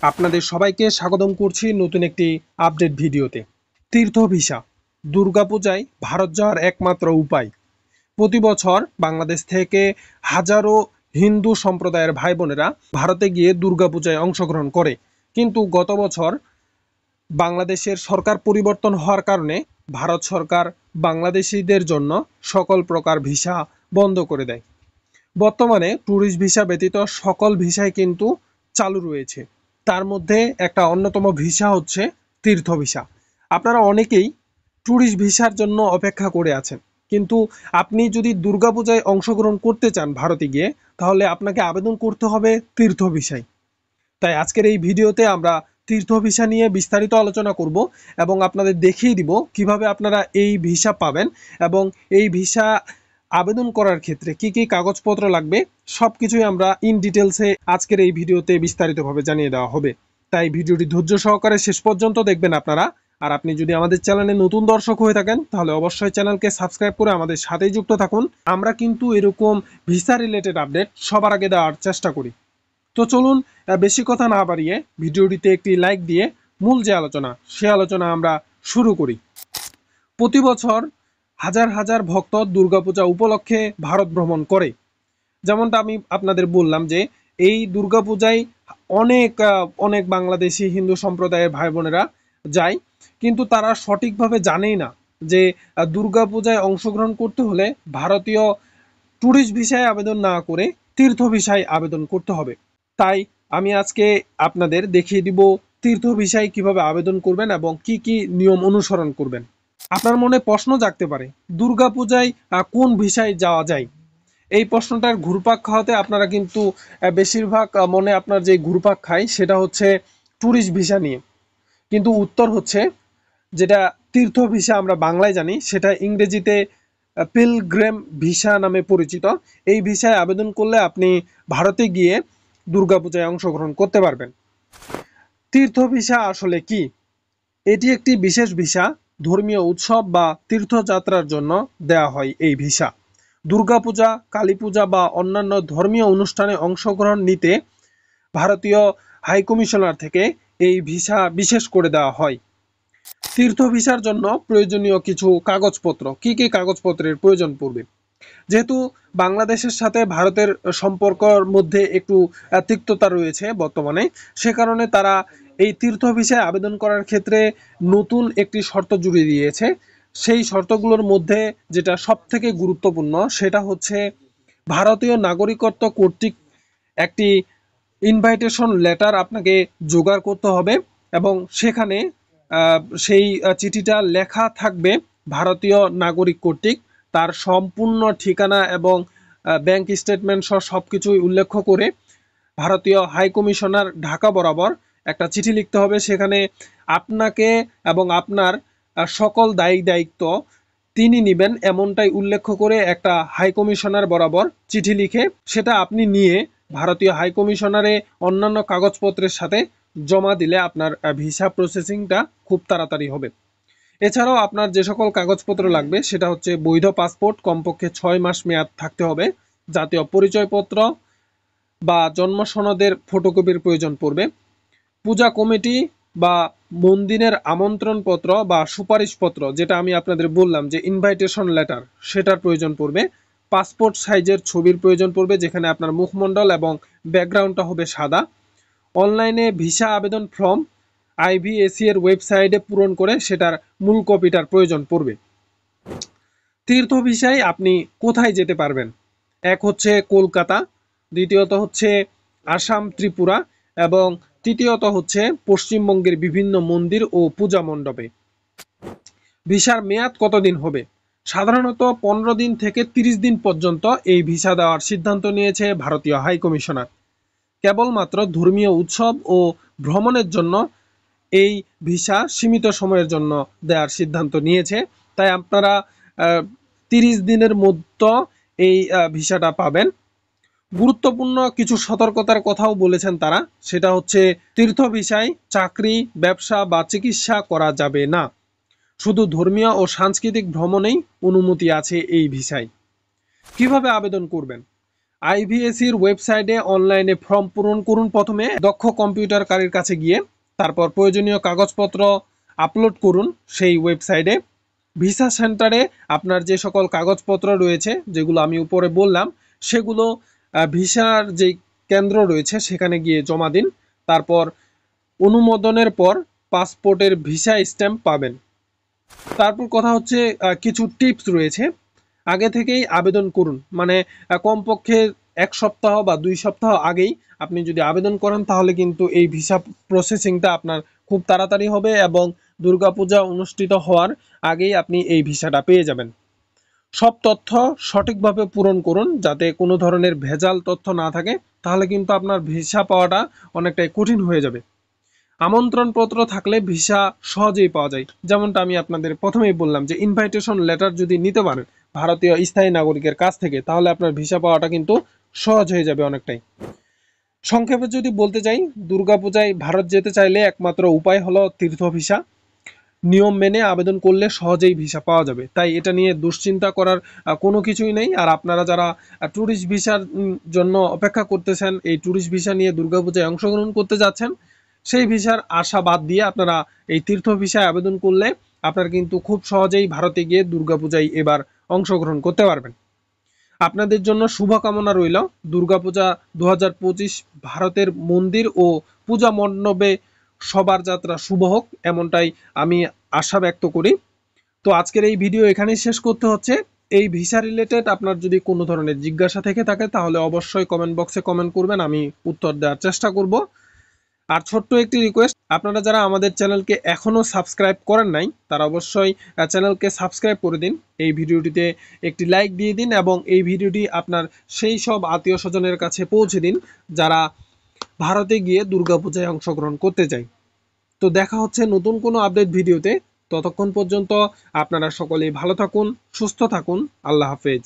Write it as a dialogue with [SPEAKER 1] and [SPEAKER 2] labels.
[SPEAKER 1] আপনাদের সবাইকে স্বাগতম করছি নতুন একটি আপডেট ভিডিওতে। তীর্থ ভিসা দুর্গাপূজায় ভারত যাওয়ার একমাত্র উপায়। প্রতি বছর বাংলাদেশ থেকে হাজারো হিন্দু সম্প্রদায়ের ভাই বোনেরা ভারতে গিয়ে দুর্গাপূজায় অংশগ্রহণ করে, কিন্তু গত বছর বাংলাদেশের সরকার পরিবর্তন হওয়ার কারণে ভারত সরকার বাংলাদেশিদের জন্য সকল প্রকার ভিসা বন্ধ করে দেয়। বর্তমানে ট্যুরিস্ট ভিসা ব্যতীত সকল ভিসাই কিন্তু চালু রয়েছে। তার মধ্যে একটা অন্যতম ভিসা হচ্ছে তীর্থ ভিসা। আপনারা অনেকেই ট্যুরিস্ট ভিসার জন্য অপেক্ষা করে আছেন, কিন্তু আপনি যদি দুর্গাপূজায় অংশগ্রহণ করতে চান ভারতে গিয়ে, তাহলে আপনাকে আবেদন করতে হবে তীর্থ ভিসায়। তাই আজকের এই ভিডিওতে আমরা তীর্থ ভিসা নিয়ে বিস্তারিত আলোচনা করব এবং আপনাদের দেখিয়ে দিব কিভাবে আপনারা এই ভিসা পাবেন এবং এই ভিসা আবেদন করার ক্ষেত্রে কি কি কাগজপত্র লাগবে সবকিছুই আমরা ইন ডিটেলসে আজকের এই ভিডিওতে বিস্তারিতভাবে জানিয়ে দেওয়া হবে। তাই ভিডিওটি ধৈর্য সহকারে শেষ পর্যন্ত দেখবেন আপনারা। আর আপনি যদি আমাদের চ্যানেলে নতুন দর্শক হয়ে থাকেন তাহলে অবশ্যই চ্যানেলকে সাবস্ক্রাইব করে আমাদের সাথেই যুক্ত থাকুন। আমরা কিন্তু এরকম ভিসা রিলেটেড আপডেট সবার আগে দেওয়ার চেষ্টা করি। তো চলুন বেশি কথা না বাড়িয়ে ভিডিওটিতে একটি লাইক দিয়ে মূল যে আলোচনা সে আলোচনা আমরা শুরু করি। প্রতি বছর হাজার হাজার ভক্ত দুর্গাপূজা উপলক্ষে ভারত ভ্রমণ করে। যেমনটা আমি আপনাদের বললাম যে এই দুর্গাপূজায় অনেক অনেক বাংলাদেশি হিন্দু সম্প্রদায়ের ভাই বোনেরা যায়, কিন্তু তারা সঠিকভাবে জানেই না যে দুর্গাপূজায় অংশগ্রহণ করতে হলে ভারতীয় ট্যুরিস্ট ভিসায় আবেদন না করে তীর্থ ভিসায় আবেদন করতে হবে। তাই আমি আজকে আপনাদের দেখিয়ে দিব তীর্থ ভিসায় কিভাবে আবেদন করবেন এবং কি কি নিয়ম অনুসরণ করবেন। আপনার মনে প্রশ্ন জাগতে পারে, দুর্গাপূজায় কোন ভিসায় যাওয়া যায়? এই প্রশ্নটার ঘুরপাক খাওয়াতে আপনারা কিন্তু বেশিরভাগ মনে আপনার যে ঘুরপাক খায় সেটা হচ্ছে ট্যুরিস্ট ভিসা নিয়ে, কিন্তু উত্তর হচ্ছে যেটা তীর্থ ভিসা আমরা বাংলায় জানি সেটা ইংরেজিতে পিলগ্রিম ভিসা নামে পরিচিত। এই ভিসায় আবেদন করলে আপনি ভারতে গিয়ে দুর্গাপূজায় অংশগ্রহণ করতে পারবেন। তীর্থ ভিসা আসলে কি? এটি একটি বিশেষ ভিসা, ধর্মীয় উৎসব বা তীর্থযাত্রার জন্য দেওয়া হয় এই ভিসা। দুর্গাপূজা, কালীপূজা বা অন্যান্য ধর্মীয় অনুষ্ঠানে অংশগ্রহণ নিতে ভারতীয় হাইকমিশনার থেকে এই ভিসা বিশেষ করে দেওয়া হয়। তীর্থ ভিসার জন্য প্রয়োজনীয় কিছু কাগজপত্র, কি কি কাগজপত্রের প্রয়োজন পড়বে? যেহেতু বাংলাদেশের সাথে ভারতের সম্পর্কের মধ্যে একটু তিক্ততা রয়েছে বর্তমানে, সে কারণে তারা এই তীর্থ ভিসায় আবেদন করার ক্ষেত্রে নতুন একটি শর্ত জুড়ে দিয়েছে। সেই শর্তগুলোর মধ্যে যেটা সব থেকে গুরুত্বপূর্ণ সেটা হচ্ছে ভারতীয় নাগরিকত্ব কর্তৃক একটি ইনভাইটেশন লেটার আপনাকে জোগাড় করতে হবে এবং সেখানে সেই চিঠিটা লেখা থাকবে ভারতীয় নাগরিক কর্তৃক, তার সম্পূর্ণ ঠিকানা এবং ব্যাংক স্টেটমেন্ট সহ সবকিছুই উল্লেখ করে ভারতীয় হাইকমিশনার ঢাকা বরাবর একটা চিঠি লিখতে হবে। সেখানে আপনাকে এবং আপনার সকল দায়িত্ব তিনি নেবেন এমনটাই উল্লেখ করে একটা হাইকমিশনার বরাবর চিঠি লিখে সেটা আপনি নিয়ে ভারতীয় হাইকমিশনারে অন্যান্য কাগজপত্রের সাথে জমা দিলে আপনার ভিসা প্রসেসিংটা খুব তাড়াতাড়ি হবে। এছাড়াও আপনার যে সকল কাগজপত্র লাগবে সেটা হচ্ছে বৈধ পাসপোর্ট, কমপক্ষে 6 মাস মেয়াদ থাকতে হবে, জাতীয় পরিচয়পত্র বা জন্ম সনদের ফটোকপির প্রয়োজন পড়বে, পূজা কমিটি বা মন্দিরের আমন্ত্রণপত্র বা সুপারিশপত্র, যেটা আমি আপনাদের বললাম যে ইনভাইটেশন লেটার, সেটার প্রয়োজন পড়বে, পাসপোর্ট সাইজের ছবির প্রয়োজন পড়বে যেখানে আপনার মুখমণ্ডল এবং ব্যাকগ্রাউন্ডটা হবে সাদা। অনলাইনে ভিসা আবেদন ফর্ম IVAC এর ওয়েবসাইটে পূরণ করে সেটার মূল কপিটার প্রয়োজন পড়বে। তীর্থ ভিসায় আপনি কোথায় যেতে পারবেন? এক হচ্ছে কলকাতা, দ্বিতীয়ত হচ্ছে আসাম, ত্রিপুরা এবং তৃতীয়ত হচ্ছে পশ্চিমবঙ্গের বিভিন্ন মন্দির ও পূজা মণ্ডপে। ভিসার মেয়াদ কতদিন হবে? সাধারণত 15 দিন থেকে 30 দিন পর্যন্ত এই ভিসা দেওয়ার সিদ্ধান্ত নিয়েছে ভারতীয় হাইকমিশনার। কেবলমাত্র ধর্মীয় উৎসব ও ভ্রমণের জন্য এই ভিসা সীমিত সময়ের জন্য দেওয়ার সিদ্ধান্ত নিয়েছে। তাই আপনারা 30 দিনের মধ্যে এই ভিসাটা পাবেন। গুরুত্বপূর্ণ কিছু সতর্কতার কথাও বলেছেন তারা, সেটা হচ্ছে তীর্থ ভিসায় চাকরি, ব্যবসা বা চিকিৎসা করা যাবে না। শুধু ধর্মীয় ও সাংস্কৃতিক ভ্রমণেই অনুমতি আছে এই ভিসায়। কিভাবে আবেদন করবেন? আইভিএসির ওয়েবসাইটে অনলাইনে ফর্ম পূরণ করুন। প্রথমে দক্ষ কম্পিউটারকারীর কাছে গিয়ে তারপর প্রয়োজনীয় কাগজপত্র আপলোড করুন সেই ওয়েবসাইটে। ভিসা সেন্টারে আপনার যে সকল কাগজপত্র রয়েছে, যেগুলো আমি উপরে বললাম, সেগুলো ভিসার যে কেন্দ্র রয়েছে সেখানে গিয়ে জমা দিন। তারপর অনুমোদনের পর পাসপোর্টের ভিসা স্ট্যাম্প পাবেন। তারপর কথা হচ্ছে কিছু টিপস রয়েছে। আগে থেকেই আবেদন করুন, মানে কমপক্ষে 1 সপ্তাহ বা 2 সপ্তাহ আগেই আপনি যদি আবেদন করেন তাহলে কিন্তু এই ভিসা প্রসেসিংটা আপনার খুব তাড়াতাড়ি হবে এবং দুর্গাপূজা অনুষ্ঠিত হওয়ার আগেই আপনি এই ভিসাটা পেয়ে যাবেন। সব তথ্য সঠিকভাবে পূরণ করুন যাতে কোনো ধরনের ভেজাল তথ্য না থাকে, তাহলে কিন্তু আপনার ভিসা পাওয়াটা অনেকটাই কঠিন হয়ে যাবে। আমন্ত্রণপত্র থাকলে ভিসা সহজেই পাওয়া যায়। যেমনটা আমি আপনাদের প্রথমেই বললাম যে ইনভাইটেশন লেটার যদি নিতে পারেন ভারতীয় স্থায়ী নাগরিকের কাছ থেকে, তাহলে আপনার ভিসা পাওয়াটা কিন্তু সহজ হয়ে যাবে অনেকটাই। সংক্ষেপে যদি বলতে চাই, দুর্গাপূজায় ভারত যেতে চাইলে একমাত্র উপায় হলো তীর্থ ভিসা। নিয়ম মেনে আবেদন করলে সহজেই ভিসা পাওয়া যাবে, তাই এটা নিয়ে দুশ্চিন্তা করার কোনো কিছুই নেই। আর আপনারা যারা ট্যুরিস্ট ভিসার জন্য অপেক্ষা করতেছেন, এই ট্যুরিস্ট ভিসা নিয়ে দুর্গাপূজায় অংশগ্রহণ করতে যাচ্ছেন, সেই ভিসার আশা বাদ দিয়ে আপনারা এই তীর্থ ভিসায় আবেদন করলে আপনারা কিন্তু খুব সহজেই ভারতে গিয়ে দুর্গাপূজায় এবার অংশগ্রহণ করতে পারবেন। আপনাদের জন্য শুভকামনা রইল। দুর্গাপূজা 2025 ভারতের মন্দির ও পূজা মণ্ডপে সবার যাত্রা শুভ হোক, এমনটাই আমি আশা ব্যক্ত করি। তো আজকের এই ভিডিও এখানেই শেষ করতে হচ্ছে। এই ভিসা রিলেটেড আপনার যদি কোনো ধরনের জিজ্ঞাসা থেকে থাকে তাহলে অবশ্যই কমেন্ট বক্সে কমেন্ট করবেন, আমি উত্তর দেওয়ার চেষ্টা করব। আর ছোট্ট একটি রিকোয়েস্ট, আপনারা যারা আমাদের চ্যানেলকে এখনো সাবস্ক্রাইব করেন নাই তারা অবশ্যই চ্যানেলকে সাবস্ক্রাইব করে দিন, এই ভিডিওটিতে একটি লাইক দিয়ে দিন এবং এই ভিডিওটি আপনার সেই সব আত্মীয় স্বজনের কাছে পৌঁছে দিন যারা ভারতে গিয়ে দুর্গাপূজায় অংশগ্রহণ করতে চায়। তো দেখা হচ্ছে নতুন কোনো আপডেট ভিডিওতে। ততক্ষণ পর্যন্ত আপনারা সকলেই ভালো থাকুন, সুস্থ থাকুন। আল্লাহ হাফেজ।